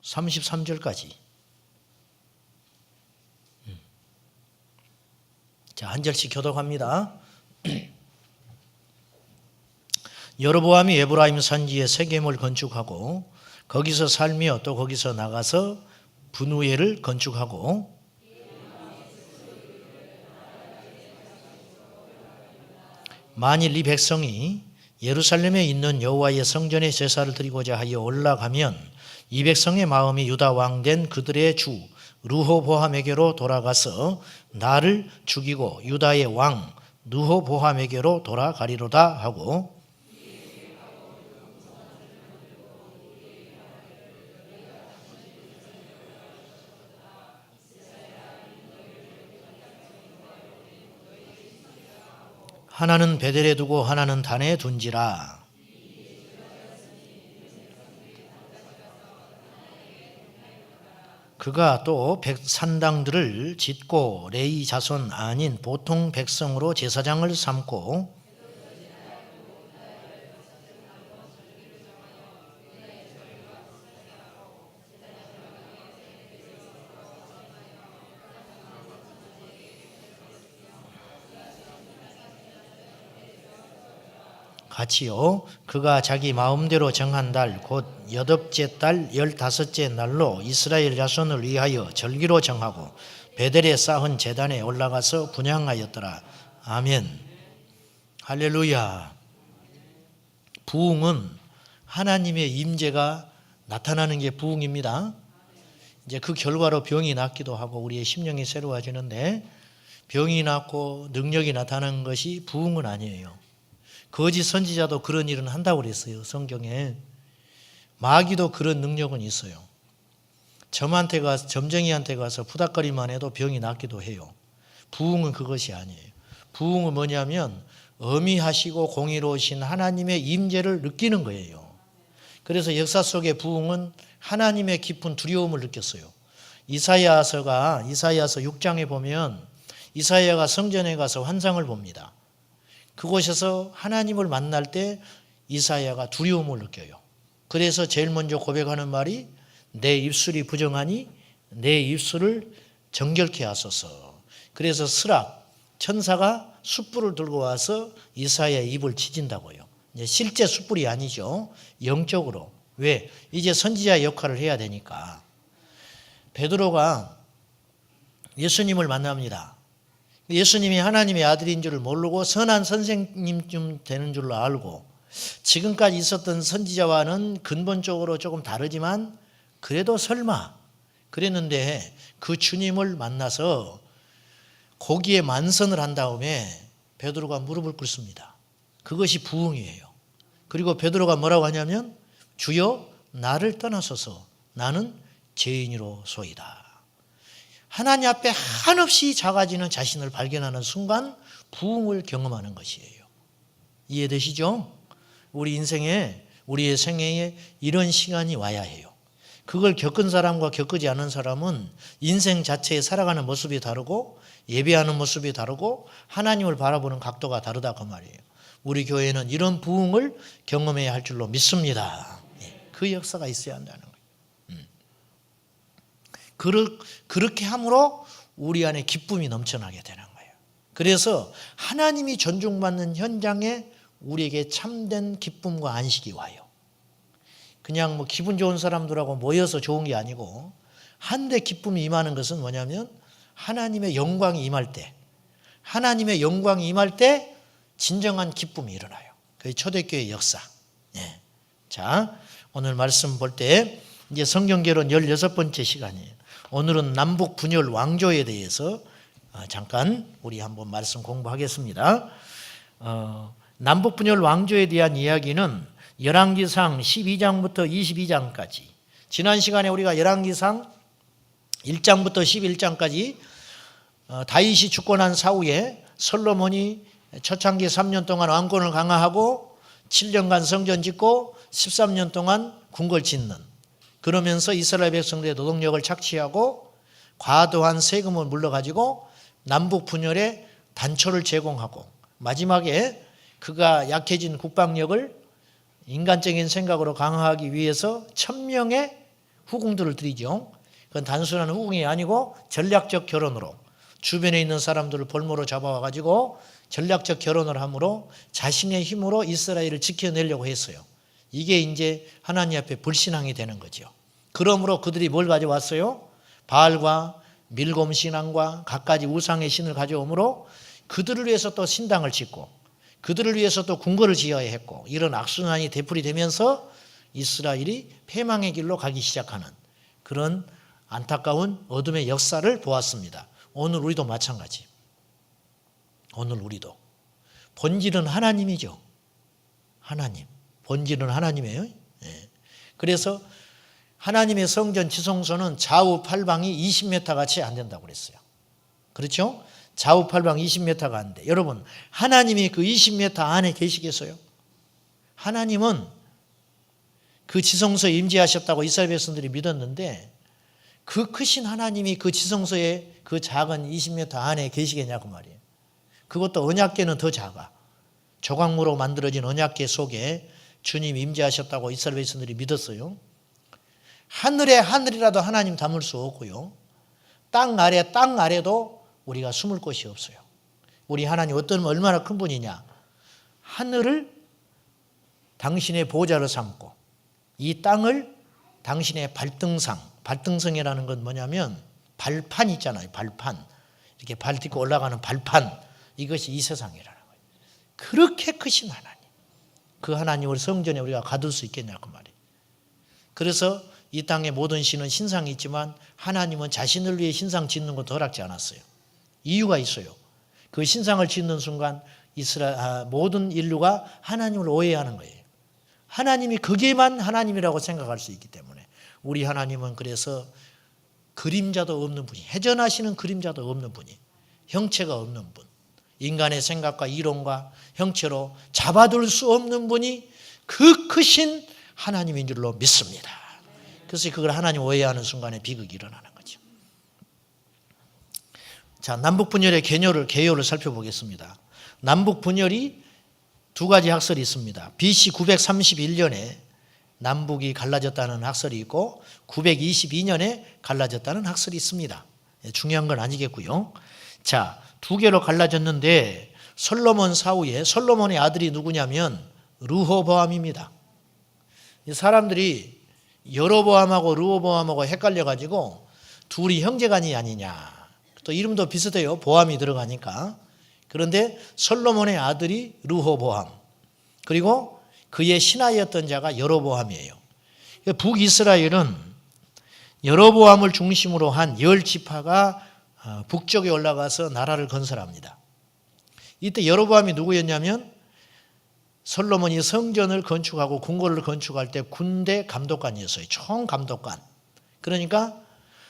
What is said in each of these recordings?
33절까지. 자, 한 절씩 교독합니다. 여로보암이 에브라임 산지에 세겜을 건축하고 거기서 살며 또 거기서 나가서 분우엘을 건축하고 만일 이 백성이 예루살렘에 있는 여호와의 성전에 제사를 드리고자 하여 올라가면 이 백성의 마음이 유다 왕된 그들의 주 르호보암에게로 돌아가서 나를 죽이고 유다의 왕 르호보암에게로 돌아가리로다 하고 하나는 베델에 두고 하나는 단에 둔지라. 그가 또 산당들을 짓고 레위 자손 아닌 보통 백성으로 제사장을 삼고 같이요. 그가 자기 마음대로 정한 달 곧 8째 달 15째 날로 이스라엘 자손을 위하여 절기로 정하고 베델에 쌓은 제단에 올라가서 분향하였더라. 아멘. 할렐루야. 부흥은 하나님의 임재가 나타나는 게 부흥입니다. 이제 그 결과로 병이 낫기도 하고 우리의 심령이 새로워지는데 병이 낫고 능력이 나타나는 것이 부흥은 아니에요. 거짓 선지자도 그런 일은 한다고 그랬어요. 성경에. 마귀도 그런 능력은 있어요. 점쟁이한테 가서 푸닥거리만 해도 병이 낫기도 해요. 부흥은 그것이 아니에요. 부흥은 뭐냐면 어미하시고 공의로우신 하나님의 임재를 느끼는 거예요. 그래서 역사 속의 부흥은 하나님의 깊은 두려움을 느꼈어요. 이사야서 6장에 보면 이사야가 성전에 가서 환상을 봅니다. 그곳에서 하나님을 만날 때 이사야가 두려움을 느껴요. 그래서 제일 먼저 고백하는 말이 내 입술이 부정하니 내 입술을 정결케 하소서. 그래서 스락 천사가 숯불을 들고 와서 이사야의 입을 지진다고요. 이제 실제 숯불이 아니죠. 영적으로. 왜? 이제 선지자 역할을 해야 되니까. 베드로가 예수님을 만납니다. 예수님이 하나님의 아들인 줄을 모르고 선한 선생님쯤 되는 줄로 알고 지금까지 있었던 선지자와는 근본적으로 조금 다르지만 그래도 설마 그랬는데 그 주님을 만나서 고기에 만선을 한 다음에 베드로가 무릎을 꿇습니다. 그것이 부흥이에요. 그리고 베드로가 뭐라고 하냐면 주여 나를 떠나소서 나는 죄인이로소이다. 하나님 앞에 한없이 작아지는 자신을 발견하는 순간 부흥을 경험하는 것이에요. 이해되시죠? 우리의 생애에 이런 시간이 와야 해요. 그걸 겪은 사람과 겪지 않은 사람은 인생 자체에 살아가는 모습이 다르고 예배하는 모습이 다르고 하나님을 바라보는 각도가 다르다 그 말이에요. 우리 교회는 이런 부흥을 경험해야 할 줄로 믿습니다. 그 역사가 있어야 한다는 거예요. 그렇게 함으로 우리 안에 기쁨이 넘쳐나게 되는 거예요. 그래서 하나님이 존중받는 현장에 우리에게 참된 기쁨과 안식이 와요. 그냥 기분 좋은 사람들하고 모여서 좋은 게 아니고 한데 기쁨이 임하는 것은 뭐냐면 하나님의 영광이 임할 때 진정한 기쁨이 일어나요. 그게 초대교회 역사. 네. 자, 오늘 말씀 볼 때 이제 성경개론 16번째 시간이에요. 오늘은 남북 분열 왕조에 대해서 잠깐 우리 한번 말씀 공부하겠습니다. 남북 분열 왕조에 대한 이야기는 열왕기상 12장부터 22장까지 지난 시간에 우리가 열왕기상 1장부터 11장까지 다윗이 주권한 사후에 솔로몬이 초창기 3년 동안 왕권을 강화하고 7년간 성전 짓고 13년 동안 궁궐 짓는 그러면서 이스라엘 백성들의 노동력을 착취하고 과도한 세금을 물러가지고 남북 분열에 단초를 제공하고 마지막에 그가 약해진 국방력을 인간적인 생각으로 강화하기 위해서 1000명의 후궁들을 들이죠. 그건 단순한 후궁이 아니고 전략적 결혼으로 주변에 있는 사람들을 볼모로 잡아와 가지고 전략적 결혼을 함으로 자신의 힘으로 이스라엘을 지켜내려고 했어요. 이게 이제 하나님 앞에 불신앙이 되는 거죠. 그러므로 그들이 뭘 가져왔어요? 바알과 밀곰 신앙과 갖가지 우상의 신을 가져오므로 그들을 위해서 또 신당을 짓고 그들을 위해서 또 궁궐을 지어야 했고 이런 악순환이 되풀이 되면서 이스라엘이 패망의 길로 가기 시작하는 그런 안타까운 어둠의 역사를 보았습니다. 오늘 우리도 마찬가지. 오늘 우리도 본질은 하나님이죠. 하나님. 본질은 하나님이에요. 예. 그래서 하나님의 성전 지성소는 좌우 팔방이 20m 같이 안 된다고 그랬어요. 그렇죠? 좌우 팔방 20m가 안 돼. 여러분, 하나님이 그 20m 안에 계시겠어요? 하나님은 그 지성소에 임재하셨다고 이스라엘 백성들이 믿었는데 그 크신 하나님이 그 지성소에 그 작은 20m 안에 계시겠냐고 말이에요. 그것도 언약궤는 더 작아. 조각무로 만들어진 언약궤 속에 주님 임재하셨다고 이스라엘 백성들이 믿었어요. 하늘에 하늘이라도 하나님 담을 수 없고요. 땅 아래도 우리가 숨을 곳이 없어요. 우리 하나님 얼마나 큰 분이냐. 하늘을 당신의 보좌로 삼고 이 땅을 당신의 발등성이라는 건 뭐냐면 발판 있잖아요. 발판. 이렇게 발 딛고 올라가는 발판. 이것이 이 세상이라는 거예요. 그렇게 크신 하나님. 그 하나님을 성전에 우리가 가둘 수 있겠냐고 말이에요. 그래서 이 땅의 모든 신은 신상이 있지만 하나님은 자신을 위해 신상 짓는 것도 허락지 않았어요. 이유가 있어요. 그 신상을 짓는 순간 모든 인류가 하나님을 오해하는 거예요. 하나님이 그게만 하나님이라고 생각할 수 있기 때문에 우리 하나님은 그래서 그림자도 없는 분이, 해전하시는 그림자도 없는 분이, 형체가 없는 분, 인간의 생각과 이론과 형체로 잡아둘 수 없는 분이 그 크신 하나님인 줄로 믿습니다. 그래서 그걸 하나님 오해하는 순간에 비극이 일어나는 거죠. 자, 남북 분열의 개요를 살펴보겠습니다. 남북 분열이 두 가지 학설이 있습니다. BC 931년에 남북이 갈라졌다는 학설이 있고 922년에 갈라졌다는 학설이 있습니다. 중요한 건 아니겠고요. 자, 두 개로 갈라졌는데 솔로몬 사후에 솔로몬의 아들이 누구냐면 르호보암입니다. 사람들이 여로보암하고 르호보암하고 헷갈려가지고 둘이 형제간이 아니냐. 또 이름도 비슷해요. 보암이 들어가니까. 그런데 솔로몬의 아들이 르호보암. 그리고 그의 신하였던 자가 여로보암이에요. 북이스라엘은 여로보암을 중심으로 한 10지파가 북쪽에 올라가서 나라를 건설합니다. 이때 여로보암이 누구였냐면 솔로몬이 성전을 건축하고 궁궐을 건축할 때 군대 감독관이었어요. 총감독관. 그러니까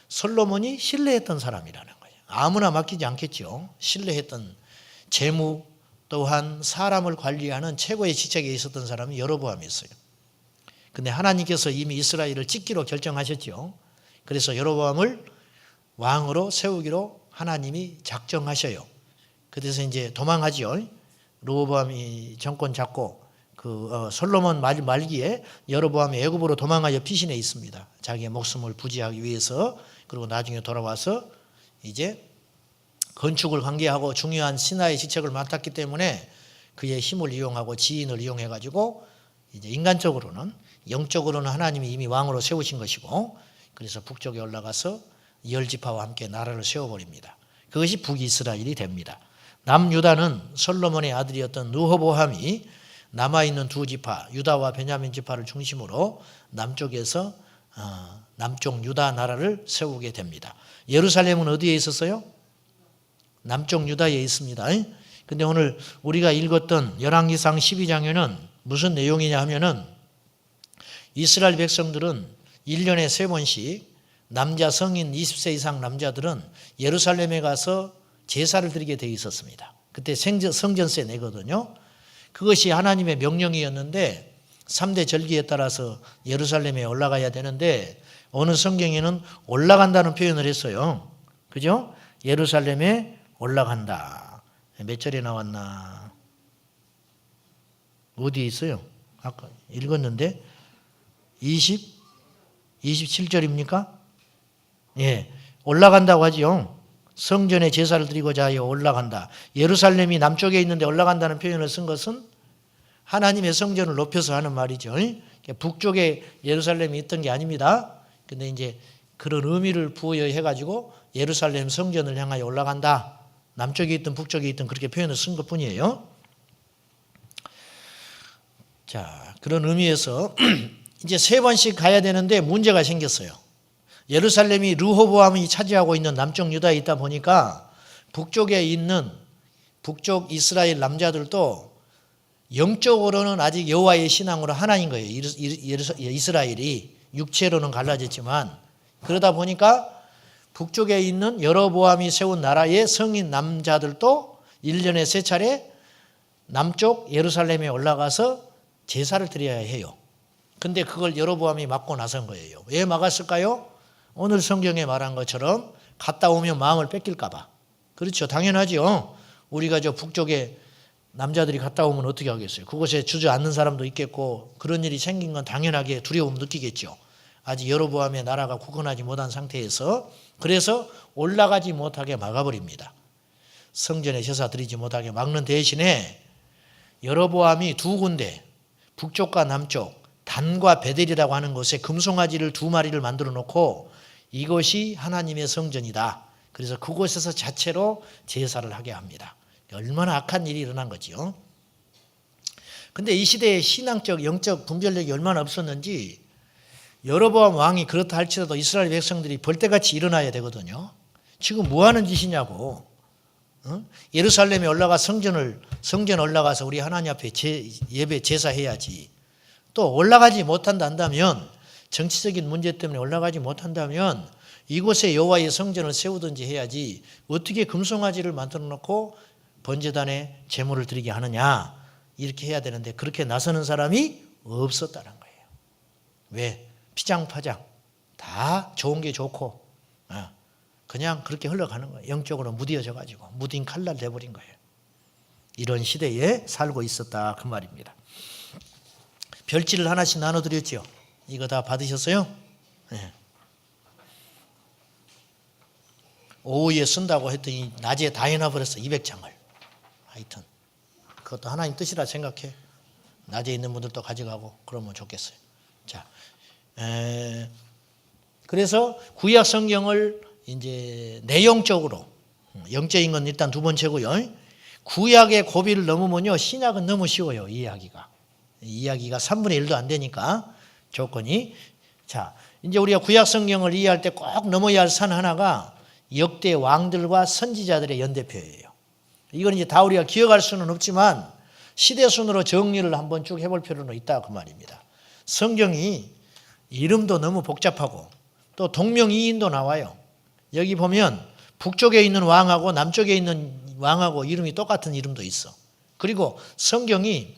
솔로몬이 신뢰했던 사람이라는 거예요. 아무나 맡기지 않겠죠. 신뢰했던 재무 또한 사람을 관리하는 최고의 직책에 있었던 사람이 여로보암이었어요. 그런데 하나님께서 이미 이스라엘을 찍기로 결정하셨죠. 그래서 여로보암을 왕으로 세우기로 하나님이 작정하셔요. 그래서 이제 도망하죠. 르호보암이 정권 잡고 솔로몬 말기에 여로보암이 애굽으로 도망하여 피신해 있습니다. 자기의 목숨을 부지하기 위해서. 그리고 나중에 돌아와서 이제 건축을 관계하고 중요한 신하의 직책을 맡았기 때문에 그의 힘을 이용하고 지인을 이용해 가지고 이제 인간적으로는 영적으로는 하나님이 이미 왕으로 세우신 것이고 그래서 북쪽에 올라가서 10지파와 함께 나라를 세워버립니다. 그것이 북이스라엘이 됩니다. 남유다는 솔로몬의 아들이었던 르호보암이 남아있는 두 지파 유다와 베냐민 지파를 중심으로 남쪽에서 남쪽 유다 나라를 세우게 됩니다. 예루살렘은 어디에 있었어요? 남쪽 유다에 있습니다. 그런데 오늘 우리가 읽었던 열왕기상 12장에는 무슨 내용이냐 하면은 이스라엘 백성들은 1년에 3번씩 남자 성인 20세 이상 남자들은 예루살렘에 가서 제사를 드리게 되어 있었습니다. 그때 성전세 내거든요. 그것이 하나님의 명령이었는데 3대 절기에 따라서 예루살렘에 올라가야 되는데 어느 성경에는 올라간다는 표현을 했어요. 그죠? 예루살렘에 올라간다. 몇 절에 나왔나? 어디에 있어요? 아까 읽었는데 20 27절입니까? 예, 올라간다고 하지요. 성전에 제사를 드리고자 하여 올라간다. 예루살렘이 남쪽에 있는데 올라간다는 표현을 쓴 것은 하나님의 성전을 높여서 하는 말이죠. 북쪽에 예루살렘이 있던 게 아닙니다. 근데 이제 그런 의미를 부여해 가지고 예루살렘 성전을 향하여 올라간다. 남쪽에 있든 북쪽에 있든 그렇게 표현을 쓴 것뿐이에요. 자, 그런 의미에서 이제 3번씩 가야 되는데 문제가 생겼어요. 예루살렘이 르호보암이 차지하고 있는 남쪽 유다에 있다 보니까 북쪽에 있는 북쪽 이스라엘 남자들도 영적으로는 아직 여호와의 신앙으로 하나인 거예요. 이스라엘이 육체로는 갈라졌지만 그러다 보니까 북쪽에 있는 여로보암이 세운 나라의 성인 남자들도 1년에 3차례 남쪽 예루살렘에 올라가서 제사를 드려야 해요. 근데 그걸 여로보암이 막고 나선 거예요. 왜 막았을까요? 오늘 성경에 말한 것처럼 갔다 오면 마음을 뺏길까 봐. 그렇죠. 당연하죠. 우리가 저 북쪽에 남자들이 갔다 오면 어떻게 하겠어요? 그곳에 주저앉는 사람도 있겠고 그런 일이 생긴 건 당연하게 두려움 느끼겠죠. 아직 여로보암의 나라가 굳건하지 못한 상태에서 그래서 올라가지 못하게 막아버립니다. 성전에 제사 드리지 못하게 막는 대신에 여로보암이 2군데 북쪽과 남쪽 단과 베델이라고 하는 곳에 금송아지를 2마리를 만들어 놓고 이것이 하나님의 성전이다. 그래서 그곳에서 자체로 제사를 하게 합니다. 얼마나 악한 일이 일어난 거지요. 근데 이 시대에 신앙적, 영적 분별력이 얼마나 없었는지 여로보암 왕이 그렇다 할지라도 이스라엘 백성들이 벌떼같이 일어나야 되거든요. 지금 뭐 하는 짓이냐고. 예루살렘에 올라가 성전 올라가서 우리 하나님 앞에 예배 제사해야지. 또 올라가지 못한다면 정치적인 문제 때문에 올라가지 못한다면 이곳에 여호와의 성전을 세우든지 해야지 어떻게 금송아지를 만들어 놓고 번제단에 제물을 드리게 하느냐 이렇게 해야 되는데 그렇게 나서는 사람이 없었다는 거예요. 왜? 피장파장 다 좋은 게 좋고 그냥 그렇게 흘러가는 거예요. 영적으로 무뎌져 가지고 무딘 칼날 돼버린 거예요. 이런 시대에 살고 있었다 그 말입니다. 별지를 하나씩 나눠드렸죠. 이거 다 받으셨어요? 네. 오후에 쓴다고 했더니 낮에 다 해놔버렸어. 200장을. 하여튼 그것도 하나님 뜻이라 생각해. 낮에 있는 분들도 가져가고 그러면 좋겠어요. 자, 그래서 구약 성경을 이제 내용적으로 영적인 건 일단 2번째고요. 구약의 고비를 넘으면요 신약은 너무 쉬워요. 이해하기가 3분의 1도 안 되니까 조건이. 자, 이제 우리가 구약 성경을 이해할 때 꼭 넘어야 할 산 하나가 역대 왕들과 선지자들의 연대표예요. 이건 이제 다 우리가 기억할 수는 없지만 시대 순으로 정리를 한번 쭉 해볼 필요는 있다 그 말입니다. 성경이 이름도 너무 복잡하고 또 동명이인도 나와요. 여기 보면 북쪽에 있는 왕하고 남쪽에 있는 왕하고 이름이 똑같은 이름도 있어. 그리고 성경이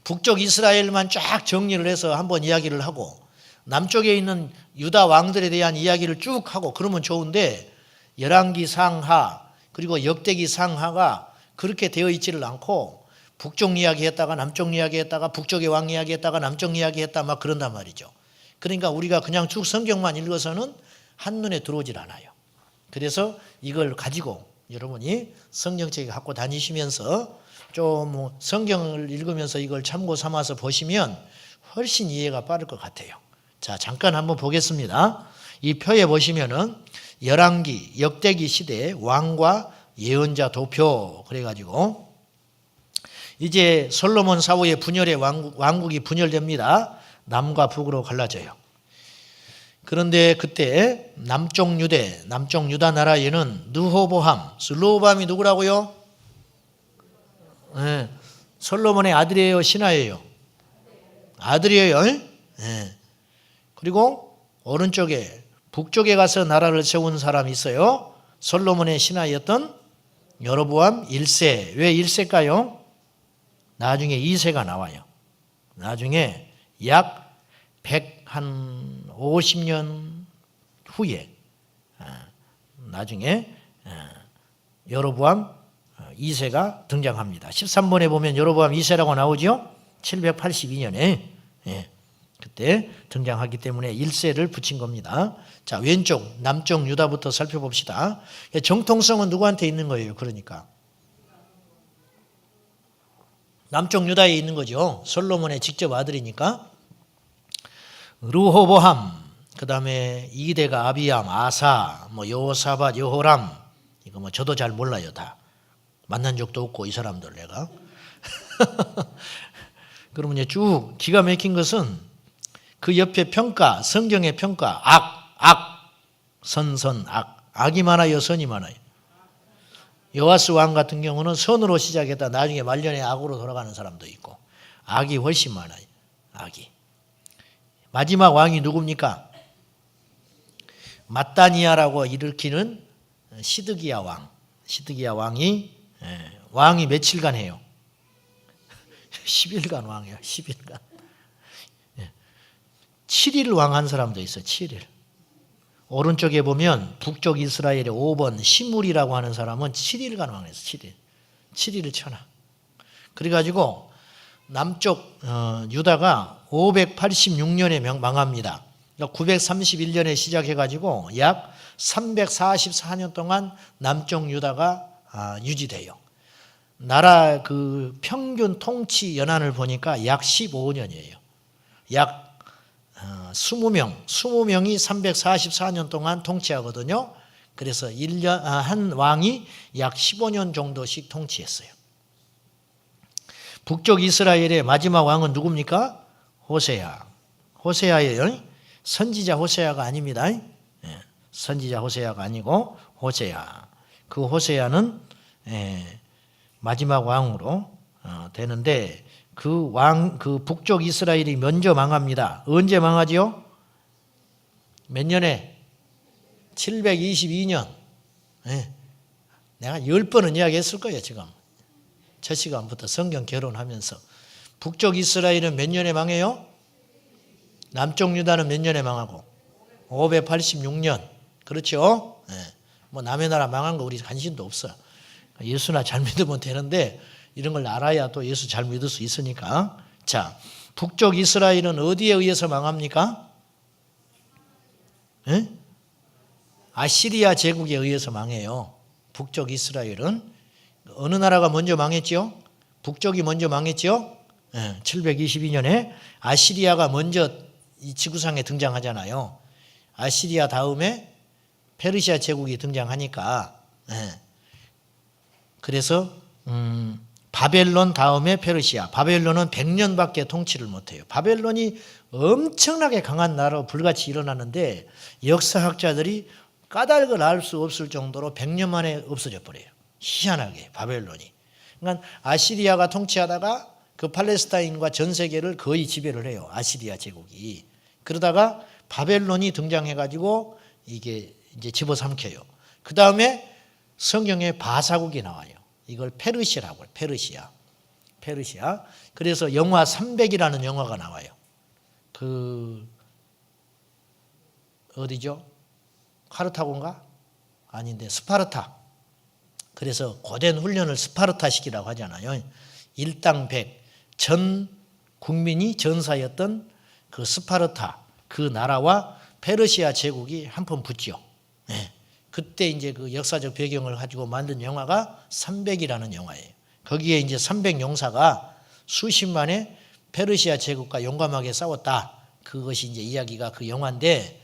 북쪽 이스라엘만 쫙 정리를 해서 한번 이야기를 하고 남쪽에 있는 유다 왕들에 대한 이야기를 쭉 하고 그러면 좋은데 열왕기 상하 그리고 역대기 상하가 그렇게 되어 있지를 않고 북쪽 이야기했다가 남쪽 이야기했다가 북쪽의 왕 이야기했다가 남쪽 이야기했다 막 그런단 말이죠. 그러니까 우리가 그냥 쭉 성경만 읽어서는 한눈에 들어오질 않아요. 그래서 이걸 가지고 여러분이 성경책에 갖고 다니시면서 좀 성경을 읽으면서 이걸 참고 삼아서 보시면 훨씬 이해가 빠를 것 같아요. 자, 잠깐 한번 보겠습니다. 이 표에 보시면은 열왕기, 역대기 시대 왕과 예언자 도표 그래가지고 이제 솔로몬 사후에 분열의 왕국이 분열됩니다. 남과 북으로 갈라져요. 그런데 그때 남쪽 유다 나라에는 르호보암이 누구라고요? 네, 솔로몬의 아들이에요, 신하예요? 아들이에요. 네. 그리고 오른쪽에 북쪽에 가서 나라를 세운 사람이 있어요. 솔로몬의 신하였던 여로보암 1세. 왜 1세일까요? 나중에 2세가 나와요. 나중에 약 150년 후에 나중에 여로보암 2세가 등장합니다. 13번에 보면 여로보암 2세라고 나오죠. 782년에 그때 등장하기 때문에 1세를 붙인 겁니다. 자, 왼쪽 남쪽 유다부터 살펴봅시다. 정통성은 누구한테 있는 거예요? 그러니까 남쪽 유다에 있는 거죠. 솔로몬의 직접 아들이니까. 르호보함, 그 다음에 2대가 아비암, 아사, 여호사밧, 여호람. 이거 저도 잘 몰라요. 다 만난 적도 없고 이 사람들 내가. 그러면 이제 쭉 기가 막힌 것은 그 옆에 평가, 성경의 평가, 악, 선, 악이 많아요, 선이 많아요. 여호아스 왕 같은 경우는 선으로 시작했다 나중에 말년에 악으로 돌아가는 사람도 있고, 악이 훨씬 많아요. 악이. 마지막 왕이 누굽니까? mat단이야라고 일으키는 시드기야 왕. 시드기야 왕이 며칠간 해요? 10일간 왕이에요. 10일간. 7일 왕한 사람도 있어요. 7일. 오른쪽에 보면 북쪽 이스라엘의 5번 시물이라고 하는 사람은 7일간 왕했어. 7일을 쳐놔. 그래가지고 남쪽 유다가 586년에 망합니다. 931년에 시작해가지고 약 344년 동안 남쪽 유다가 유지돼요. 나라 그 평균 통치 연한을 보니까 약 15년이에요. 약 20명이 344년 동안 통치하거든요. 그래서 한 왕이 약 15년 정도씩 통치했어요. 북쪽 이스라엘의 마지막 왕은 누굽니까? 호세아. 호세아예요. 선지자 호세아가 아닙니다. 선지자 호세아가 아니고 호세아. 그 호세아는 마지막 왕으로 되는데 그 북쪽 이스라엘이 먼저 망합니다. 언제 망하지요? 몇 년에? 722년. 내가 10번은 이야기했을 거예요, 지금. 첫 시간부터 성경 결혼하면서. 북쪽 이스라엘은 몇 년에 망해요? 남쪽 유다는 몇 년에 망하고? 586년. 그렇죠? 남의 나라 망한 거 우리 관심도 없어. 예수나 잘 믿으면 되는데 이런 걸 알아야 또 예수 잘 믿을 수 있으니까. 자, 북쪽 이스라엘은 어디에 의해서 망합니까? 아시리아 제국에 의해서 망해요. 북쪽 이스라엘은. 어느 나라가 먼저 망했죠? 북쪽이 먼저 망했죠? 722년에 아시리아가 먼저 이 지구상에 등장하잖아요. 아시리아 다음에 페르시아 제국이 등장하니까. 그래서 바벨론 다음에 페르시아. 바벨론은 100년밖에 통치를 못해요. 바벨론이 엄청나게 강한 나라로 불같이 일어나는데 역사학자들이 까닭을 알 수 없을 정도로 100년 만에 없어져 버려요. 희한하게 바벨론이. 그러니까 아시리아가 통치하다가 그 팔레스타인과 전 세계를 거의 지배를 해요. 아시리아 제국이. 그러다가 바벨론이 등장해가지고 이게 이제 집어삼켜요. 그 다음에 성경에 바사국이 나와요. 이걸 페르시아라고 해요. 페르시아. 그래서 영화 300이라는 영화가 나와요. 어디죠? 카르타고인가? 아닌데 스파르타. 그래서 고된 훈련을 스파르타식이라고 하잖아요. 일당 100. 전 국민이 전사였던 그 스파르타, 그 나라와 페르시아 제국이 한번 붙죠. 그때 이제 그 역사적 배경을 가지고 만든 영화가 300이라는 영화예요. 거기에 이제 300 용사가 수십만의 페르시아 제국과 용감하게 싸웠다. 그것이 이제 이야기가 그 영화인데,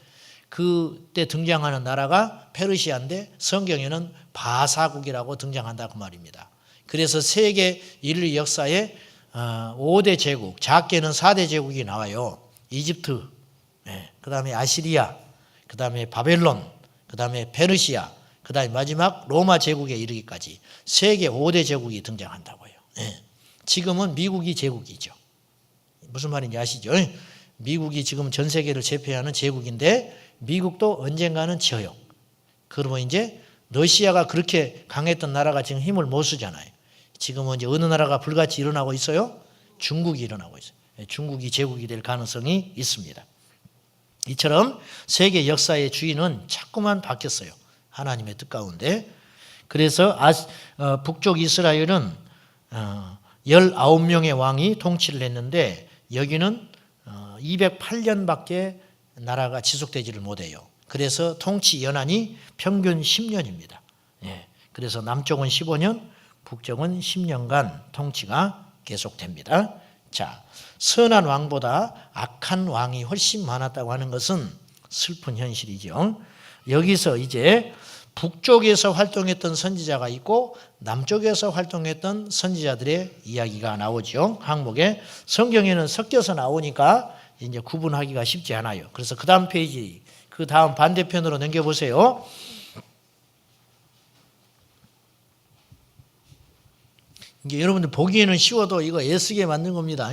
그때 등장하는 나라가 페르시아인데 성경에는 바사국이라고 등장한다 그 말입니다. 그래서 세계 인류 역사에 5대 제국, 작게는 4대 제국이 나와요. 이집트, 그 다음에 아시리아, 그 다음에 바벨론, 그 다음에 페르시아, 그 다음에 마지막 로마 제국에 이르기까지 세계 5대 제국이 등장한다고요. 지금은 미국이 제국이죠. 무슨 말인지 아시죠? 미국이 지금 전 세계를 제패하는 제국인데 미국도 언젠가는 져요. 그러면 이제 러시아가 그렇게 강했던 나라가 지금 힘을 못 쓰잖아요. 지금은 이제 어느 나라가 불같이 일어나고 있어요? 중국이 일어나고 있어요. 중국이 제국이 될 가능성이 있습니다. 이처럼 세계 역사의 주인은 자꾸만 바뀌었어요. 하나님의 뜻 가운데. 그래서 북쪽 이스라엘은 19명의 왕이 통치를 했는데 여기는 208년밖에 나라가 지속되지를 못해요. 그래서 통치 연한이 평균 10년입니다. 예. 그래서 남쪽은 15년, 북쪽은 10년간 통치가 계속됩니다. 자, 선한 왕보다 악한 왕이 훨씬 많았다고 하는 것은 슬픈 현실이죠. 여기서 이제 북쪽에서 활동했던 선지자가 있고 남쪽에서 활동했던 선지자들의 이야기가 나오죠. 항목에 성경에는 섞여서 나오니까 이제 구분하기가 쉽지 않아요. 그래서 그 다음 페이지, 그 다음 반대편으로 넘겨보세요. 이게 여러분들 보기에는 쉬워도 이거 애쓰게 만든 겁니다.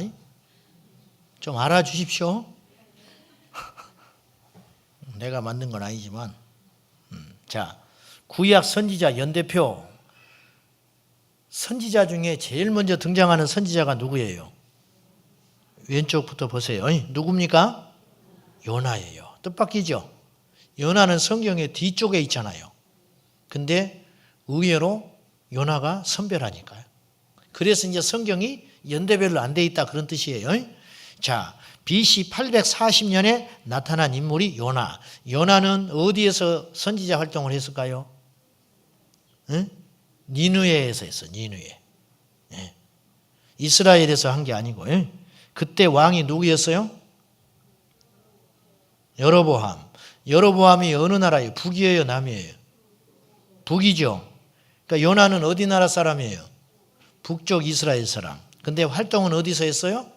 좀 알아주십시오. 내가 만든 건 아니지만. 자, 구약 선지자 연대표. 선지자 중에 제일 먼저 등장하는 선지자가 누구예요? 왼쪽부터 보세요. 누굽니까? 요나예요. 뜻밖이죠? 요나는 성경의 뒤쪽에 있잖아요. 근데 의외로 요나가 선별하니까요. 그래서 이제 성경이 연대별로 안 돼 있다 그런 뜻이에요. 자, BC 840년에 나타난 인물이 요나. 요나는 어디에서 선지자 활동을 했을까요? 니느웨에서 했어. 니느웨. 예. 이스라엘에서 한 게 아니고. 그때 왕이 누구였어요? 여로보암. 여로보암이 어느 나라예요? 북이에요, 남이에요? 북이죠. 그러니까 요나는 어디 나라 사람이에요? 북쪽 이스라엘 사람. 근데 활동은 어디서 했어요?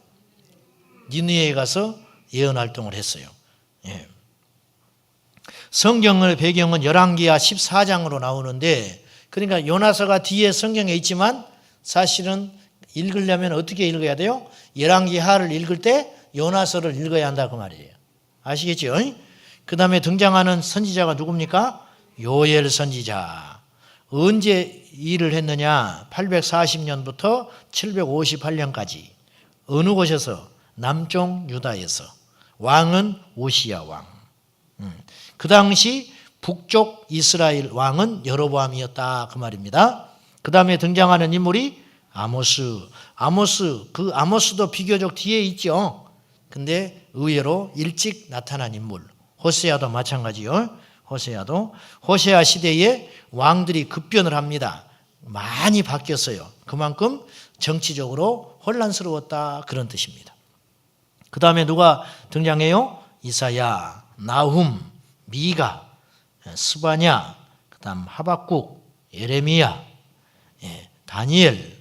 니느웨에 가서 예언 활동을 했어요. 예. 성경의 배경은 열왕기하 14장으로 나오는데, 그러니까 요나서가 뒤에 성경에 있지만 사실은 읽으려면 어떻게 읽어야 돼요? 열왕기하를 읽을 때 요나서를 읽어야 한다 그 말이에요. 아시겠죠? 그 다음에 등장하는 선지자가 누굽니까? 요엘 선지자. 언제 일을 했느냐? 840년부터 758년까지. 어느 곳에서? 남쪽 유다에서. 왕은 오시야 왕. 그 당시 북쪽 이스라엘 왕은 여로보암이었다 그 말입니다. 그 다음에 등장하는 인물이 아모스. 그 아모스도 비교적 뒤에 있죠. 근데 의외로 일찍 나타난 인물. 호세아도 마찬가지요. 호세아 시대에 왕들이 급변을 합니다. 많이 바뀌었어요. 그만큼 정치적으로 혼란스러웠다 그런 뜻입니다. 그 다음에 누가 등장해요? 이사야, 나훔, 미가, 스바냐, 그 다음 하박국, 예레미야, 다니엘,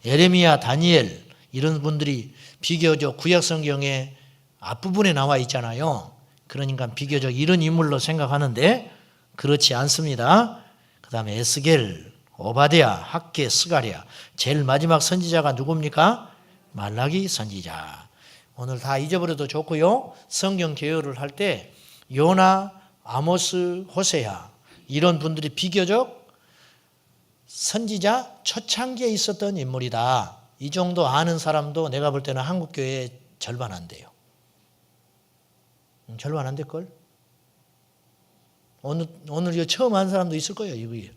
예레미야, 다니엘 이런 분들이 비교적 구약성경의 앞부분에 나와 있잖아요. 그러니까 비교적 이런 인물로 생각하는데 그렇지 않습니다. 그 다음에 에스겔, 오바댜, 학개, 스가랴. 제일 마지막 선지자가 누굽니까? 말라기 선지자. 오늘 다 잊어버려도 좋고요. 성경 개요를 할 때 요나, 아모스, 호세아 이런 분들이 비교적 선지자 초창기에 있었던 인물이다. 이 정도 아는 사람도 내가 볼 때는 한국교회에 절반 안 돼요. 절반 안 될걸? 오늘 이거 처음 한 사람도 있을 거예요. 이거.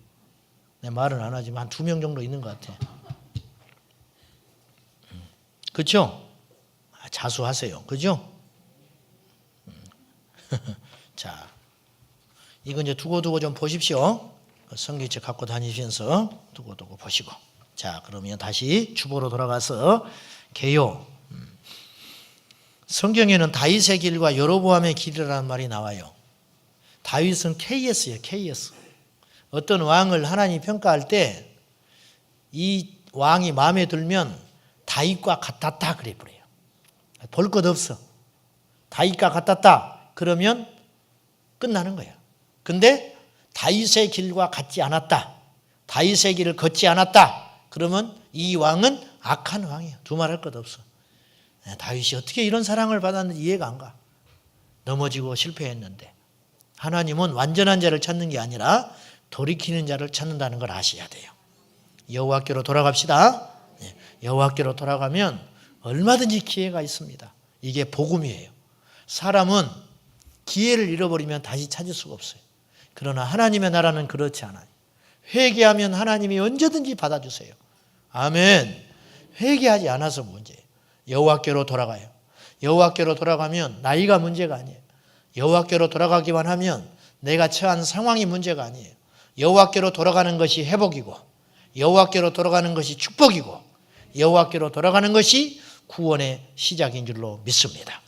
내 말은 안 하지만 한 2명 정도 있는 것 같아. 그렇죠? 자수하세요. 그죠? 자, 이건 이제 두고두고 좀 보십시오. 성경책 갖고 다니시면서 두고두고 보시고. 자, 그러면 다시 주보로 돌아가서 개요. 성경에는 다윗의 길과 여로보암의 길이라는 말이 나와요. 다윗은 KS예요. KS. 어떤 왕을 하나님이 평가할 때 이 왕이 마음에 들면 다윗과 같았다 그래 버려요. 볼 것 없어. 다윗과 같았다 그러면 끝나는 거야. 근데 다윗의 길과 같지 않았다. 다윗의 길을 걷지 않았다. 그러면 이 왕은 악한 왕이에요. 두말할 것 없어. 다윗이 어떻게 이런 사랑을 받았는지 이해가 안 가. 넘어지고 실패했는데. 하나님은 완전한 자를 찾는 게 아니라 돌이키는 자를 찾는다는 걸 아셔야 돼요. 여호와께로 돌아갑시다. 여호와께로 돌아가면 얼마든지 기회가 있습니다. 이게 복음이에요. 사람은 기회를 잃어버리면 다시 찾을 수가 없어요. 그러나 하나님의 나라는 그렇지 않아요. 회개하면 하나님이 언제든지 받아주세요. 아멘. 회개하지 않아서 문제예요. 여호와께로 돌아가요. 여호와께로 돌아가면 나이가 문제가 아니에요. 여호와께로 돌아가기만 하면 내가 처한 상황이 문제가 아니에요. 여호와께로 돌아가는 것이 회복이고, 여호와께로 돌아가는 것이 축복이고, 여호와께로 돌아가는 것이 구원의 시작인 줄로 믿습니다.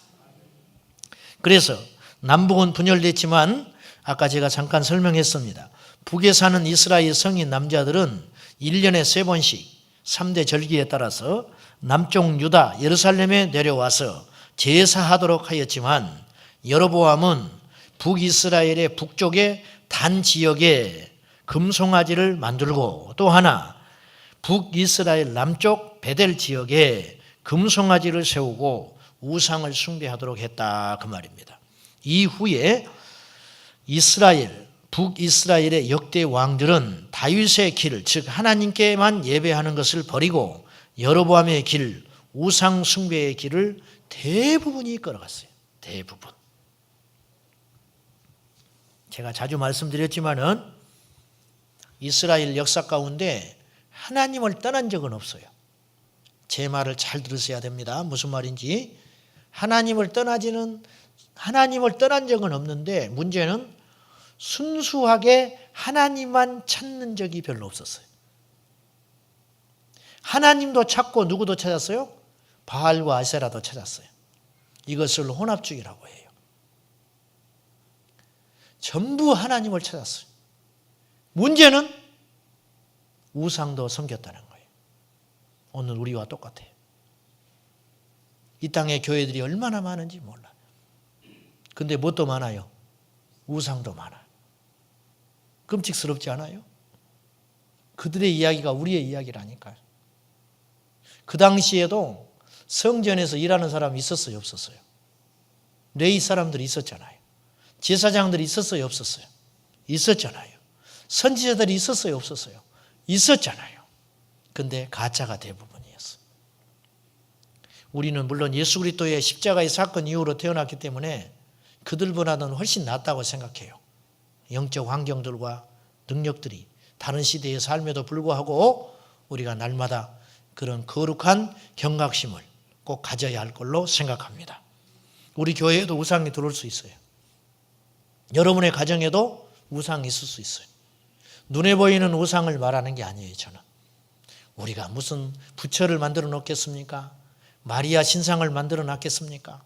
그래서 남북은 분열됐지만 아까 제가 잠깐 설명했습니다. 북에 사는 이스라엘 성인 남자들은 1년에 3번씩 3대 절기에 따라서 남쪽 유다 예루살렘에 내려와서 제사하도록 하였지만, 여로보암은 북이스라엘의 북쪽의 단 지역에 금송아지를 만들고, 또 하나 북이스라엘 남쪽 베델 지역에 금송아지를 세우고 우상을 숭배하도록 했다, 그 말입니다. 이후에 북이스라엘의 역대 왕들은 다윗의 길, 즉 하나님께만 예배하는 것을 버리고 여로보암의 길, 우상 숭배의 길을 대부분이 걸어갔어요. 대부분. 제가 자주 말씀드렸지만은 이스라엘 역사 가운데 하나님을 떠난 적은 없어요. 제 말을 잘 들으셔야 됩니다. 무슨 말인지. 하나님을 떠난 적은 없는데, 문제는 순수하게 하나님만 찾는 적이 별로 없었어요. 하나님도 찾고 누구도 찾았어요? 바알과 아세라도 찾았어요. 이것을 혼합주의라고 해요. 전부 하나님을 찾았어요. 문제는 우상도 섬겼다는 거예요. 오늘 우리와 똑같아요. 이 땅의 교회들이 얼마나 많은지 몰라요. 근데 뭣도 많아요? 우상도 많아요. 끔찍스럽지 않아요? 그들의 이야기가 우리의 이야기라니까요. 그 당시에도 성전에서 일하는 사람이 있었어요, 없었어요? 레위 사람들이 있었잖아요. 제사장들이 있었어요, 없었어요? 있었잖아요. 선지자들이 있었어요, 없었어요? 있었잖아요. 근데 가짜가 대부분이었어요. 우리는 물론 예수 그리스도의 십자가의 사건 이후로 태어났기 때문에 그들보다는 훨씬 낫다고 생각해요. 영적 환경들과 능력들이 다른 시대의 삶에도 불구하고 우리가 날마다 그런 거룩한 경각심을 꼭 가져야 할 걸로 생각합니다. 우리 교회에도 우상이 들어올 수 있어요. 여러분의 가정에도 우상이 있을 수 있어요. 눈에 보이는 우상을 말하는 게 아니에요, 저는. 우리가 무슨 부처를 만들어 놓겠습니까? 마리아 신상을 만들어 놨겠습니까?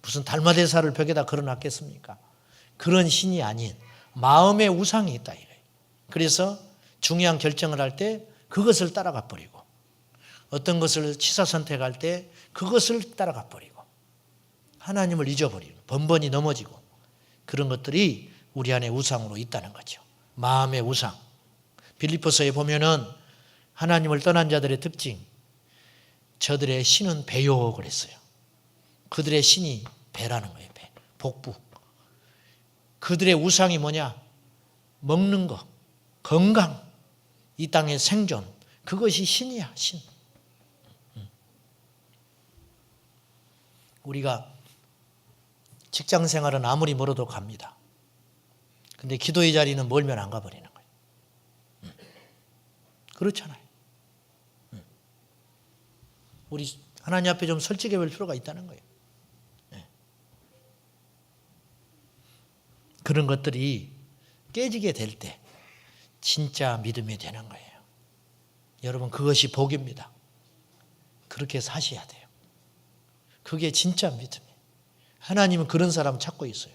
무슨 달마대사를 벽에다 걸어 놨겠습니까? 그런 신이 아닌 마음의 우상이 있다 이거예요. 그래서 중요한 결정을 할 때 그것을 따라가 버리고, 어떤 것을 취사 선택할 때 그것을 따라가 버리고, 하나님을 잊어버리고 번번이 넘어지고, 그런 것들이 우리 안에 우상으로 있다는 거죠. 마음의 우상. 빌립보서에 보면은 하나님을 떠난 자들의 특징, 저들의 신은 배요 그랬어요. 그들의 신이 배라는 거예요. 배. 복부. 그들의 우상이 뭐냐? 먹는 거, 건강, 이 땅의 생존, 그것이 신이야, 신. 우리가 직장 생활은 아무리 멀어도 갑니다. 근데 기도의 자리는 멀면 안 가버리는 거예요. 그렇잖아요. 우리 하나님 앞에 좀 솔직해 볼 필요가 있다는 거예요. 그런 것들이 깨지게 될 때 진짜 믿음이 되는 거예요. 여러분, 그것이 복입니다. 그렇게 사셔야 돼요. 그게 진짜 믿음이에요. 하나님은 그런 사람 찾고 있어요.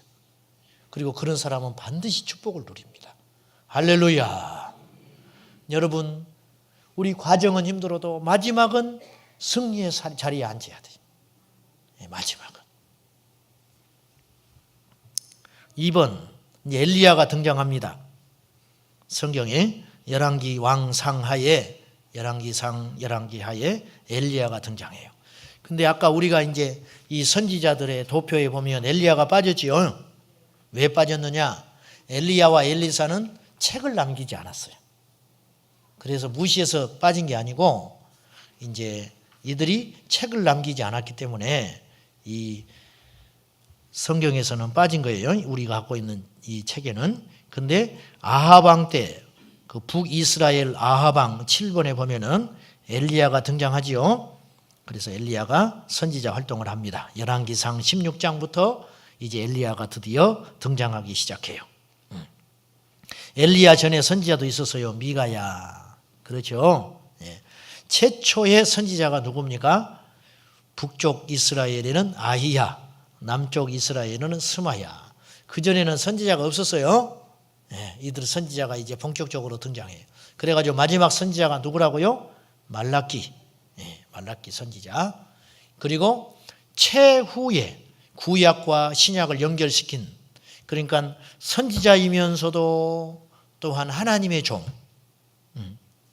그리고 그런 사람은 반드시 축복을 누립니다. 할렐루야. 여러분, 우리 과정은 힘들어도 마지막은 승리의 자리에 앉아야 돼요. 마지막은. 2번, 엘리야가 등장합니다. 성경에 열왕기 왕상하에, 열왕기 하에 엘리야가 등장해요. 근데 아까 우리가 이제 이 선지자들의 도표에 보면 엘리야가 빠졌지요. 왜 빠졌느냐? 엘리야와 엘리사는 책을 남기지 않았어요. 그래서 무시해서 빠진 게 아니고, 이제 이들이 책을 남기지 않았기 때문에 이 성경에서는 빠진 거예요. 우리가 갖고 있는 이 책에는. 근데 아하방 때, 그 북이스라엘 아하방 7번에 보면은 엘리야가 등장하지요. 그래서 엘리야가 선지자 활동을 합니다. 열왕기상 16장부터 이제 엘리야가 드디어 등장하기 시작해요. 엘리야 전에 선지자도 있었어요. 미가야. 그렇죠? 예. 최초의 선지자가 누굽니까? 북쪽 이스라엘에는 아히야, 남쪽 이스라엘에는 스마야. 그전에는 선지자가 없었어요. 예. 이들 선지자가 이제 본격적으로 등장해요. 그래가지고 마지막 선지자가 누구라고요? 말라기. 예. 말라기 선지자. 그리고 최후에 구약과 신약을 연결시킨, 그러니까 선지자이면서도 또한 하나님의 종,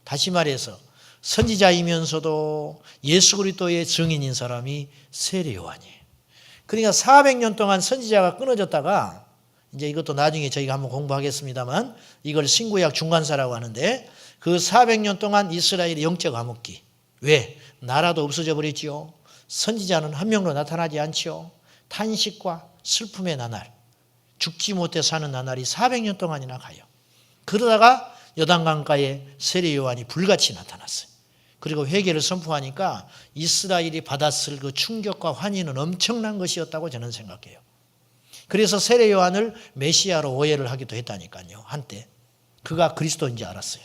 다시 말해서 선지자이면서도 예수 그리스도의 증인인 사람이 세례 요한이에요. 그러니까 400년 동안 선지자가 끊어졌다가, 이제 이것도 나중에 저희가 한번 공부하겠습니다만, 이걸 신구약 중간사라고 하는데, 그 400년 동안 이스라엘의 영적 암흑기. 왜? 나라도 없어져 버렸지요. 선지자는 한 명도 나타나지 않지요. 탄식과 슬픔의 나날, 죽지 못해 사는 나날이 400년 동안이나 가요. 그러다가 요단강가에 세례 요한이 불같이 나타났어요. 그리고 회개를 선포하니까 이스라엘이 받았을 그 충격과 환희는 엄청난 것이었다고 저는 생각해요. 그래서 세례 요한을 메시아로 오해를 하기도 했다니까요. 한때 그가 그리스도인 줄 알았어요.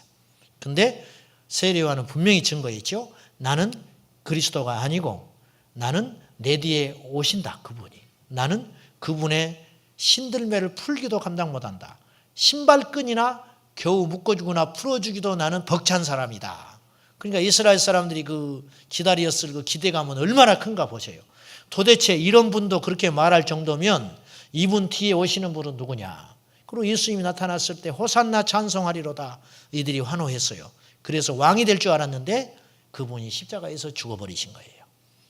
근데 세례 요한은 분명히 증거했죠. 나는 그리스도가 아니고 나는 내 뒤에 오신다, 그분이. 나는 그분의 신들매를 풀기도 감당 못한다. 신발끈이나 겨우 묶어주거나 풀어주기도 나는 벅찬 사람이다. 그러니까 이스라엘 사람들이 그 기다렸을 그 기대감은 얼마나 큰가 보세요. 도대체 이런 분도 그렇게 말할 정도면 이분 뒤에 오시는 분은 누구냐. 그리고 예수님이 나타났을 때 호산나 찬송하리로다. 이들이 환호했어요. 그래서 왕이 될 줄 알았는데 그분이 십자가에서 죽어버리신 거예요.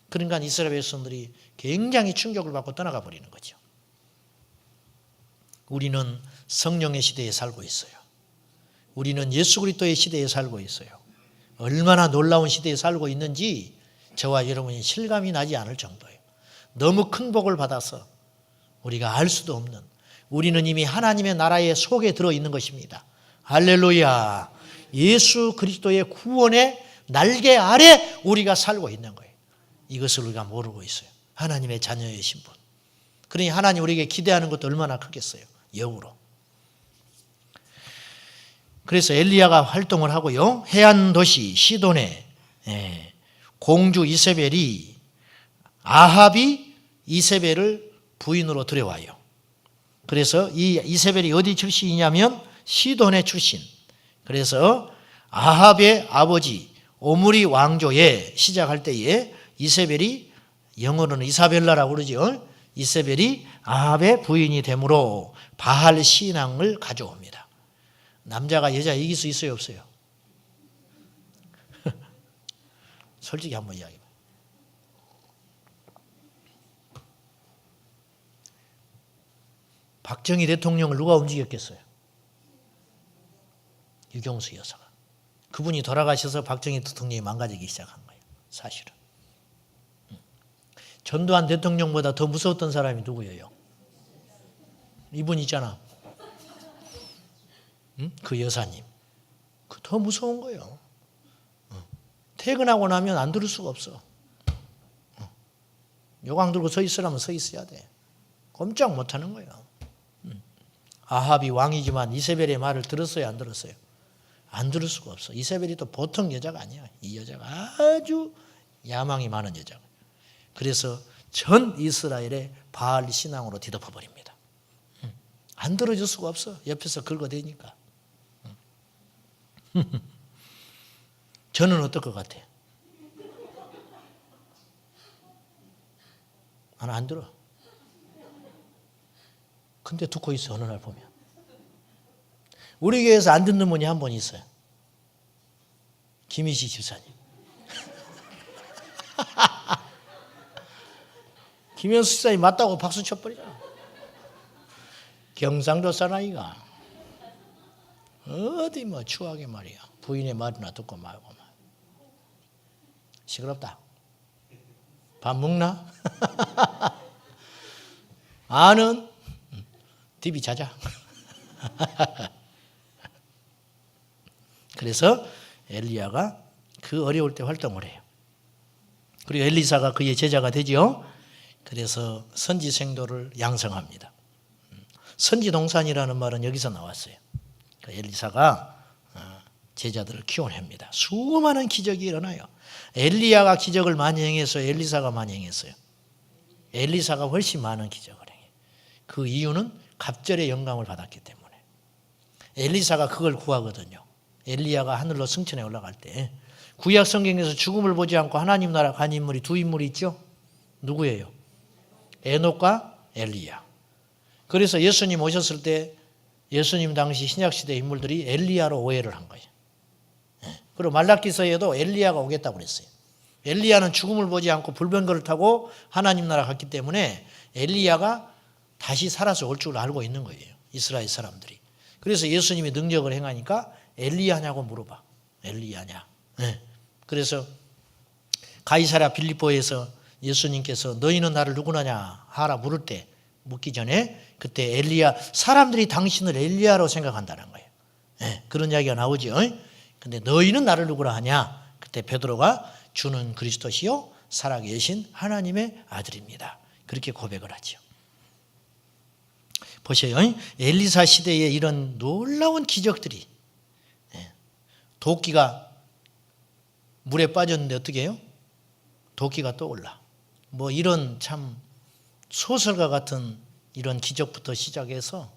그러니까 이스라엘 백성들이 굉장히 충격을 받고 떠나가 버리는 거죠. 우리는 성령의 시대에 살고 있어요. 우리는 예수 그리스도의 시대에 살고 있어요. 얼마나 놀라운 시대에 살고 있는지 저와 여러분이 실감이 나지 않을 정도예요. 너무 큰 복을 받아서 우리가 알 수도 없는, 우리는 이미 하나님의 나라의 속에 들어있는 것입니다. 할렐루야. 예수 그리스도의 구원의 날개 아래 우리가 살고 있는 거예요. 이것을 우리가 모르고 있어요. 하나님의 자녀이신 분. 그러니 하나님 우리에게 기대하는 것도 얼마나 크겠어요. 영으로. 그래서 엘리야가 활동을 하고요. 해안 도시 시돈에 공주 이세벨이, 아합이 이세벨을 부인으로 들여와요. 그래서 이 이세벨이 어디 출신이냐면 시돈의 출신. 그래서 아합의 아버지 오므리 왕조에 시작할 때에 이세벨이, 영어로는 이사벨라라고 그러죠. 이세벨이 아합의 부인이 되므로 바알 신앙을 가져옵니다. 남자가 여자 이길 수 있어요, 없어요? 솔직히 한번 이야기해봐요. 박정희 대통령을 누가 움직였겠어요? 유경수 여사가. 그분이 돌아가셔서 박정희 대통령이 망가지기 시작한 거예요. 사실은. 전두환 대통령보다 더 무서웠던 사람이 누구예요? 이분 있잖아. 그 여사님. 그 더 무서운 거예요. 퇴근하고 나면 안 들을 수가 없어. 요강 들고 서 있으라면 서 있어야 돼. 꼼짝 못하는 거예요. 아합이 왕이지만 이세벨의 말을 들었어요, 안 들었어요? 안 들을 수가 없어. 이세벨이 또 보통 여자가 아니야. 이 여자가 아주 야망이 많은 여자가. 그래서 전 이스라엘의 바알 신앙으로 뒤덮어 버립니다. 안 들어줄 수가 없어. 옆에서 긁어대니까. 저는 어떨 것 같아요? 나는 안 들어. 근데 듣고 있어, 어느 날 보면. 우리 교회에서 안 듣는 분이 한 분 있어요. 김희시 집사님. 김현수 집사님 맞다고 박수 쳐버리잖아. 경상도 사나이가 어디 뭐 추하게 말이야. 부인의 말이나 듣고 말고 말. 시끄럽다. 밥 먹나? 아는 디비 자자. 그래서 엘리야가 그 어려울 때 활동을 해요. 그리고 엘리사가 그의 제자가 되죠. 그래서 선지생도를 양성합니다. 선지동산이라는 말은 여기서 나왔어요. 그 엘리사가 제자들을 키워냅니다. 수많은 기적이 일어나요. 엘리야가 기적을 많이 행했어요? 엘리사가 많이 행했어요? 엘리사가 훨씬 많은 기적을 행해요. 그 이유는 갑절의 영감을 받았기 때문에. 엘리사가 그걸 구하거든요. 엘리야가 하늘로 승천해 올라갈 때 구약 성경에서 죽음을 보지 않고 하나님 나라 간 인물이 두 인물이 있죠. 누구예요? 에녹과 엘리야. 그래서 예수님 오셨을 때 예수님 당시 신약시대 인물들이 엘리야로 오해를 한 거예요. 그리고 말라기서에도 엘리야가 오겠다고 그랬어요. 엘리야는 죽음을 보지 않고 불변거를 타고 하나님 나라 갔기 때문에 엘리야가 다시 살아서 올 줄 알고 있는 거예요. 이스라엘 사람들이. 그래서 예수님이 능력을 행하니까 엘리야냐고 물어봐. 엘리야냐. 그래서 가이사랴 빌립보에서 예수님께서 너희는 나를 누구냐냐 하라 물을 때 묻기 전에 그때 엘리야 사람들이 당신을 엘리야로 생각한다는 거예요. 그런 이야기가 나오죠. 근데 너희는 나를 누구라 하냐? 그때 베드로가 주는 그리스도시요 살아계신 하나님의 아들입니다. 그렇게 고백을 하죠. 보세요. 엘리사 시대에 이런 놀라운 기적들이 도끼가 물에 빠졌는데 어떻게 해요? 도끼가 떠올라. 뭐 이런 참 소설과 같은 이런 기적부터 시작해서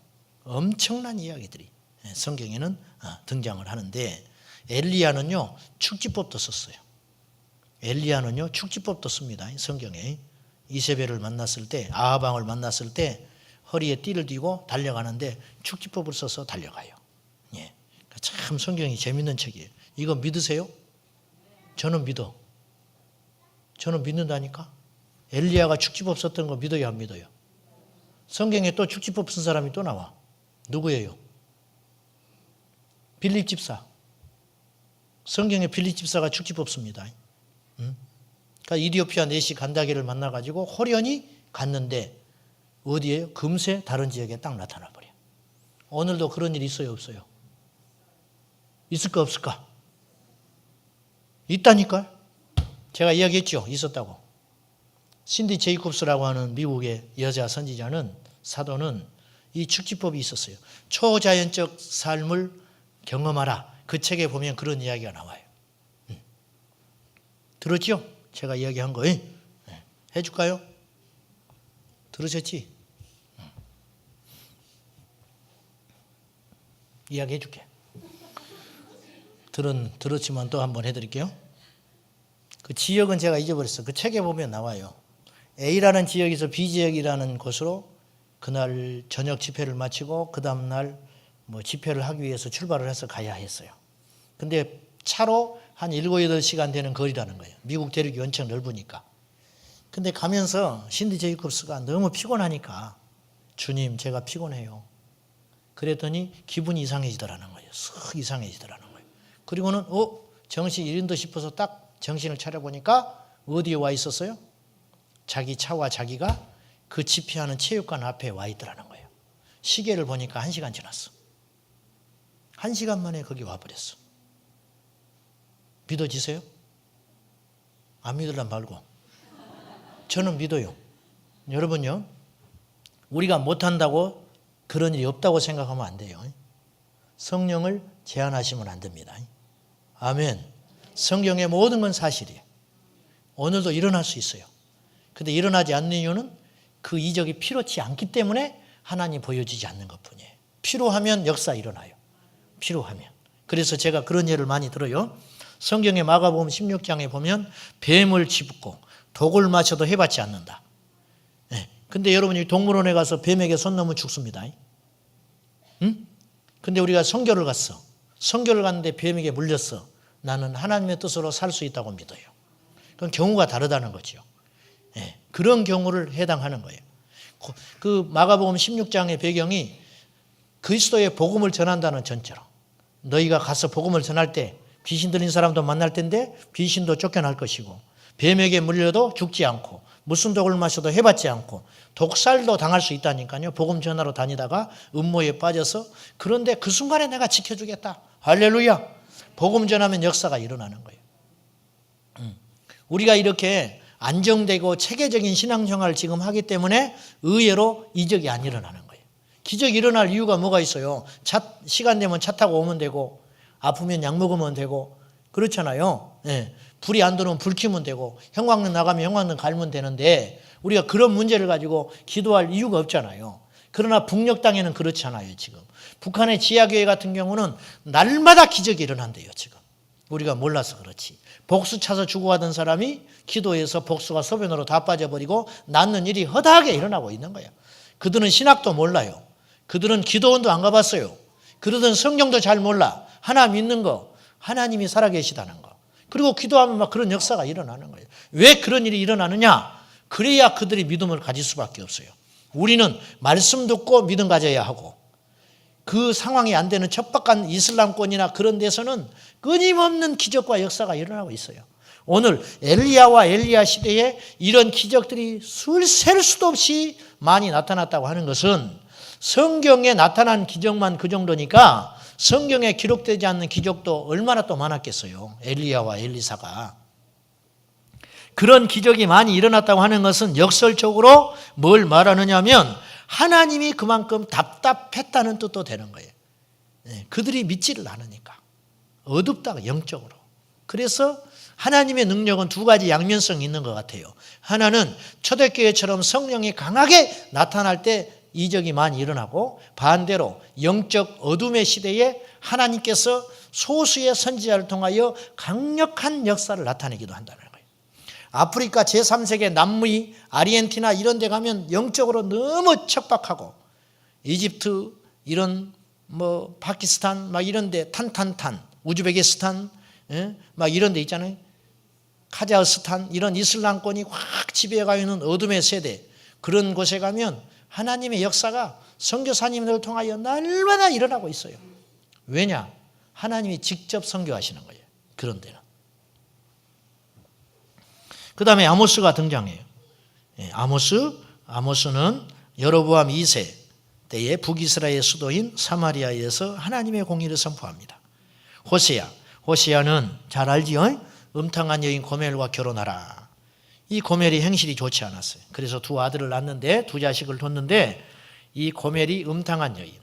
엄청난 이야기들이 성경에는 등장을 하는데 엘리야는요 축지법도 썼어요. 엘리야는요 축지법도 씁니다. 성경에 이세벨을 만났을 때 아하방을 만났을 때 허리에 띠를 띠고 달려가는데 축지법을 써서 달려가요. 참 성경이 재밌는 책이에요. 이거 믿으세요? 저는 믿어. 저는 믿는다니까. 엘리야가 축지법 썼던 거 믿어요, 안 믿어요? 성경에 또 축지법 쓴 사람이 또 나와. 누구예요? 빌립 집사. 성경에 빌립 집사가 축지법 씁니다. 그러니까 이디오피아 내시 간다게를 만나가지고 호련히 갔는데 어디에요? 금세 다른 지역에 딱 나타나 버려. 오늘도 그런 일 있어요, 없어요? 있을까 없을까? 있다니까요. 제가 이야기했죠. 있었다고. 신디 제이콥스라고 하는 미국의 여자 선지자는 사도는 이 축지법이 있었어요. 초자연적 삶을 경험하라. 그 책에 보면 그런 이야기가 나와요. 들었죠? 제가 이야기한 거 해줄까요? 들으셨지? 이야기 해줄게. 들었지만 또 한번 해드릴게요. 그 지역은 제가 잊어버렸어요. 그 책에 보면 나와요. A라는 지역에서 B 지역이라는 곳으로 그날 저녁 집회를 마치고 그 다음날 뭐 집회를 하기 위해서 출발을 해서 가야 했어요. 근데 차로 한 7, 8시간 되는 거리라는 거예요. 미국 대륙이 엄청 넓으니까. 근데 가면서 신디 제이콥스가 너무 피곤하니까 주님 제가 피곤해요. 그랬더니 기분이 이상해지더라는 거예요. 쓱 이상해지더라는 거예요. 그리고는 정신 잃은다 싶어서 딱 정신을 차려보니까 어디에 와 있었어요? 자기 차와 자기가 그 집회하는 체육관 앞에 와 있더라는 거예요. 시계를 보니까 1시간 지났어. 1시간 만에 거기 와버렸어. 믿어지세요? 안 믿으란 말고. 저는 믿어요. 여러분요, 우리가 못한다고 그런 일이 없다고 생각하면 안 돼요. 성령을 제한하시면 안 됩니다. 아멘. 성경의 모든 건 사실이에요. 오늘도 일어날 수 있어요. 근데 일어나지 않는 이유는 그 이적이 필요치 않기 때문에 하나님 보여주지 않는 것뿐이에요. 필요하면 역사 일어나요. 필요하면. 그래서 제가 그런 예를 많이 들어요. 성경의 마가복음 16장에 보면 뱀을 짚고 독을 마셔도 해받지 않는다. 근데 여러분이 동물원에 가서 뱀에게 손 넣으면 죽습니다. 응? 근데 우리가 선교를 갔어. 선교를 갔는데 뱀에게 물렸어. 나는 하나님의 뜻으로 살 수 있다고 믿어요. 그건 경우가 다르다는 거죠. 그런 경우를 해당하는 거예요. 그 마가복음 16장의 배경이 그리스도의 복음을 전한다는 전제로 너희가 가서 복음을 전할 때 귀신 들린 사람도 만날 텐데 귀신도 쫓겨날 것이고 뱀에게 물려도 죽지 않고 무슨 독을 마셔도 해받지 않고 독살도 당할 수 있다니까요. 복음 전하러 다니다가 음모에 빠져서 그런데 그 순간에 내가 지켜주겠다. 할렐루야. 복음 전하면 역사가 일어나는 거예요. 우리가 이렇게 안정되고 체계적인 신앙생활을 지금 하기 때문에 의외로 이적이 안 일어나는 거예요. 기적이 일어날 이유가 뭐가 있어요? 시간 되면 차 타고 오면 되고, 아프면 약 먹으면 되고, 그렇잖아요. 예. 불이 안 들어오면 불 켜면 되고, 형광등 나가면 형광등 갈면 되는데, 우리가 그런 문제를 가지고 기도할 이유가 없잖아요. 그러나 북녘 땅에는 그렇지 않아요. 지금 북한의 지하교회 같은 경우는 날마다 기적이 일어난대요. 지금 우리가 몰라서 그렇지. 복수 차서 죽어가던 사람이 기도해서 복수가 소변으로 다 빠져버리고 낫는 일이 허다하게 일어나고 있는 거예요. 그들은 신학도 몰라요. 그들은 기도원도 안 가봤어요. 그들은 성경도 잘 몰라. 하나 믿는 거, 하나님이 살아계시다는 거. 그리고 기도하면 막 그런 역사가 일어나는 거예요. 왜 그런 일이 일어나느냐? 그래야 그들이 믿음을 가질 수밖에 없어요. 우리는 말씀 듣고 믿음 가져야 하고, 그 상황이 안 되는 척박한 이슬람권이나 그런 데서는 끊임없는 기적과 역사가 일어나고 있어요. 오늘 엘리야와 엘리야 시대에 이런 기적들이 셀 수도 없이 많이 나타났다고 하는 것은 성경에 나타난 기적만 그 정도니까 성경에 기록되지 않는 기적도 얼마나 또 많았겠어요. 엘리야와 엘리사가. 그런 기적이 많이 일어났다고 하는 것은 역설적으로 뭘 말하느냐면 하나님이 그만큼 답답했다는 뜻도 되는 거예요. 그들이 믿지를 않으니까. 어둡다, 영적으로. 그래서 하나님의 능력은 두 가지 양면성이 있는 것 같아요. 하나는 초대교회처럼 성령이 강하게 나타날 때 이적이 많이 일어나고, 반대로 영적 어둠의 시대에 하나님께서 소수의 선지자를 통하여 강력한 역사를 나타내기도 한다는 거예요. 아프리카 제3세계 남미, 아르헨티나 이런 데 가면 영적으로 너무 척박하고, 이집트 이런 파키스탄 막 이런 데 탄탄탄, 우즈베키스탄 막 이런 데 있잖아요. 카자흐스탄 이런 이슬람권이 확 지배해가 있는 어둠의 세대, 그런 곳에 가면 하나님의 역사가 선교사님들을 통하여 날마다 일어나고 있어요. 왜냐? 하나님이 직접 선교하시는 거예요. 그런 데는. 그 다음에 아모스가 등장해요. 아모스는 여로보암 2세 때에 북이스라엘 수도인 사마리아에서 하나님의 공의를 선포합니다. 호세아는 잘 알지요? 음탕한 여인 고멜과 결혼하라. 이 고멜이 행실이 좋지 않았어요. 그래서 두 아들을 낳는데, 두 자식을 뒀는데, 이 고멜이 음탕한 여인,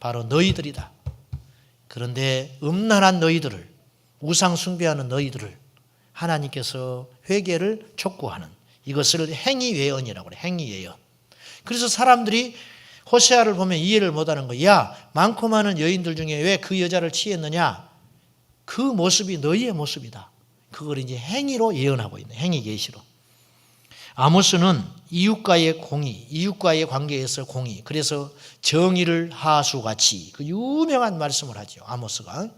바로 너희들이다. 그런데 음란한 너희들을, 우상 숭배하는 너희들을 하나님께서 회개를 촉구하는, 이것을 행위외언이라고 그래요. 행위외언. 그래서 사람들이 호세아를 보면 이해를 못하는 거야. 야, 많고 많은 여인들 중에 왜 그 여자를 취했느냐? 그 모습이 너희의 모습이다. 그걸 이제 행위로 예언하고 있는, 행위 계시로. 아모스는 이웃과의 공의, 이웃과의 관계에서 공의, 그래서 정의를 하수같이, 그 유명한 말씀을 하죠. 아모스가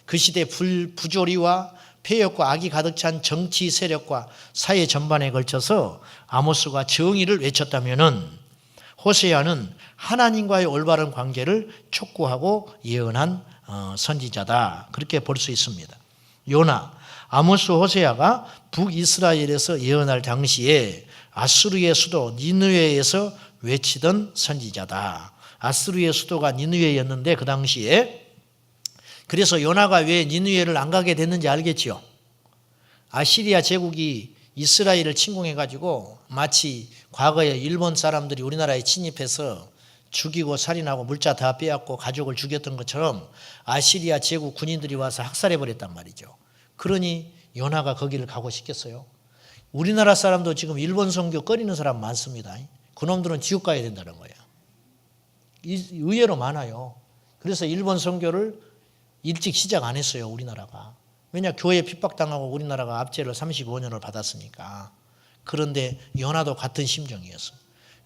그 시대 부조리와 폐역과 악이 가득 찬 정치 세력과 사회 전반에 걸쳐서 아모스가 정의를 외쳤다면은, 호세아는 하나님과의 올바른 관계를 촉구하고 예언한 선지자다. 그렇게 볼 수 있습니다. 요나, 아모스, 호세아가 북이스라엘에서 예언할 당시에 아수르의 수도 니느웨에서 외치던 선지자다. 아수르의 수도가 니느웨였는데 그 당시에, 그래서 요나가 왜 니느웨를 안 가게 됐는지 알겠지요? 아시리아 제국이 이스라엘을 침공해가지고 마치 과거에 일본 사람들이 우리나라에 침입해서 죽이고 살인하고 물자 다 빼앗고 가족을 죽였던 것처럼 아시리아 제국 군인들이 와서 학살해버렸단 말이죠. 그러니 요나가 거기를 가고 싶겠어요? 우리나라 사람도 지금 일본 선교 꺼리는 사람 많습니다. 그놈들은 지옥 가야 된다는 거예요. 의외로 많아요. 그래서 일본 선교를 일찍 시작 안 했어요, 우리나라가. 왜냐, 교회 핍박당하고 우리나라가 압제를 35년을 받았으니까. 그런데 요나도 같은 심정이었어.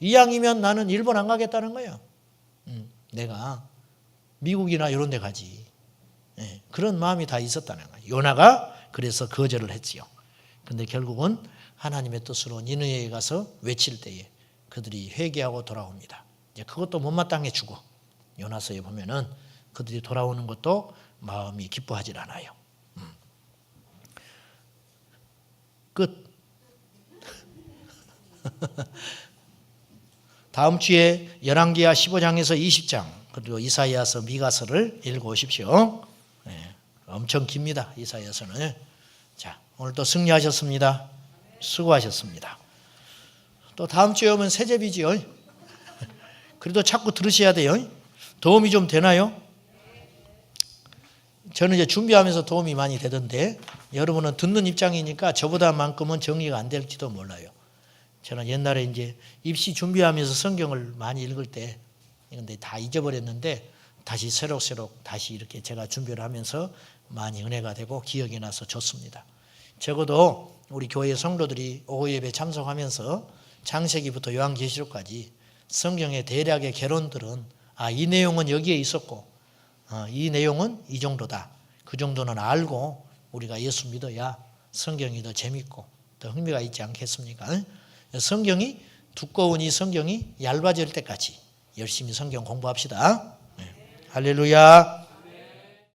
이왕이면 나는 일본 안 가겠다는 거예요. 내가 미국이나 이런 데 가지. 그런 마음이 다 있었다는 거예요. 요나가 그래서 거절을 했지요. 근데 결국은 하나님의 뜻으로 니느웨에 가서 외칠 때에 그들이 회개하고 돌아옵니다. 이제 그것도 못마땅해 주고, 요나서에 보면은 그들이 돌아오는 것도 마음이 기뻐하질 않아요. 끝. 다음 주에 열왕기하 15장에서 20장, 그리고 이사야서, 미가서를 읽어오십시오. 엄청 깁니다, 이사야서는. 자, 오늘도 승리하셨습니다. 수고하셨습니다. 또 다음 주에 오면 새제비지요. 그래도 자꾸 들으셔야 돼요. 도움이 좀 되나요? 저는 이제 준비하면서 도움이 많이 되던데 여러분은 듣는 입장이니까 저보다만큼은 정리가 안 될지도 몰라요. 저는 옛날에 이제 입시 준비하면서 성경을 많이 읽을 때 근데 다 잊어버렸는데 다시 새록새록 다시 이렇게 제가 준비를 하면서 많이 은혜가 되고 기억이 나서 좋습니다. 적어도 우리 교회 성도들이 오후 예배 참석하면서 창세기부터 요한계시록까지 성경의 대략의 개론들은 이 내용은 여기에 있었고 이 내용은 이 정도다. 그 정도는 알고 우리가 예수 믿어야 성경이 더 재밌고 더 흥미가 있지 않겠습니까? 성경이 두꺼운 이 성경이 얇아질 때까지 열심히 성경 공부합시다. 할렐루야.